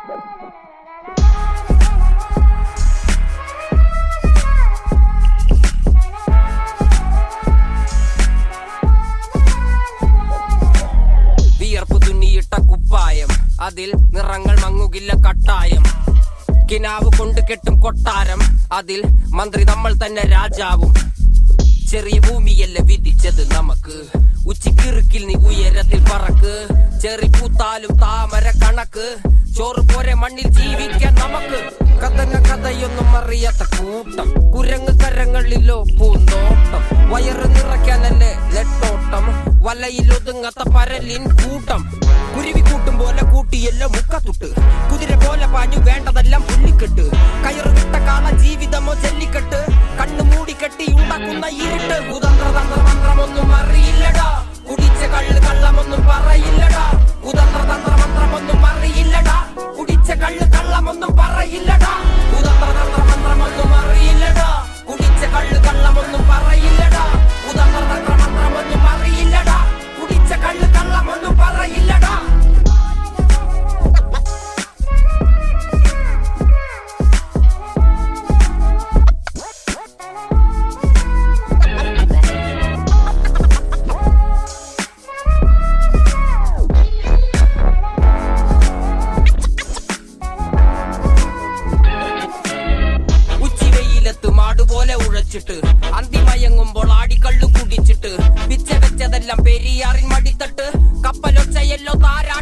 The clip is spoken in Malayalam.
വിയർപ്പ് തുന്നിയിട്ട കുപ്പായം, അതിൽ നിറങ്ങൾ മങ്ങുകില്ല കട്ടായം. കിനാവ് കൊണ്ട് കെട്ടും കൊട്ടാരം, അതിൽ മന്ത്രി നമ്മൾ തന്നെ രാജാവും. ചെറിയ ഭൂമിയല്ല വിധിച്ചത് നമുക്ക്, ഉച്ചിക്കിറുക്കിൽ നീ ഉയരത്തിൽ പറക്ക്. ചെറി പൂത്താലും താമര കണക്ക്, ചോറ് പോരെ മണ്ണിൽ ജീവിക്കാൻ നമുക്ക്. കഥയൊന്നും അറിയാത്ത കൂട്ടം, കുരങ്ങ് കരങ്ങളിലോ പൂന്തോട്ടം. വയറ് നിറയ്ക്കാനല്ലേ നെട്ടോട്ടം, വലയിൽ ഒതുങ്ങാത്ത പരലിൻ കൂട്ടം. കുരുവി കൂട്ടും പോലെ കൂട്ടിയല്ലോ മുക്കത്തുട്ട്, കുതിര പോലെ പാഞ്ഞു വേണ്ടതെല്ലാം പുല്ലിക്കെട്ട്. കയറ് വിട്ട കാള ജീവിതമോ ജല്ലിക്കെട്ട്, കണ്ണു മൂടിക്കെട്ടി ഉണ്ടാക്കുന്ന ഇരുട്ട്. കുതന്ത്രതന്ത്രമന്ത്രമൊന്നും അറിയില്ലടാ, കുടിച്ച കള്ള് കള്ളമൊന്നും പറയില്ലടാ. കുതന്ത്രതന്ത്രമന്ത്രമൊന്നും അറിയില്ലടാ, കുടിച്ച കള്ള് കള്ളമൊന്നും പറയില്ലടാ. കുതന്ത്രതന്ത്രമന്ത്രമൊന്നും അറിയില്ലടാ, കുടിച്ച കള്ള് കള്ളമൊന്നും പറയില്ലടാ. കുതന്ത്രതന്ത്രമന്ത്രമൊന്നും അറിയില്ലടാ, കുടിച്ച കള്ള് കള്ളമൊന്നും പറയില്ലടാ. മാടുപോലെ ഉഴച്ചിട്ട് അന്തിമയങ്ങുമ്പോൾ ആടിക്കള്ളു കുടിച്ചിട്ട് പിച്ച വെച്ചതെല്ലാം പെരിയാറിൻ മടിത്തട്ട്. കപ്പലൊച്ചയല്ലോ താരാ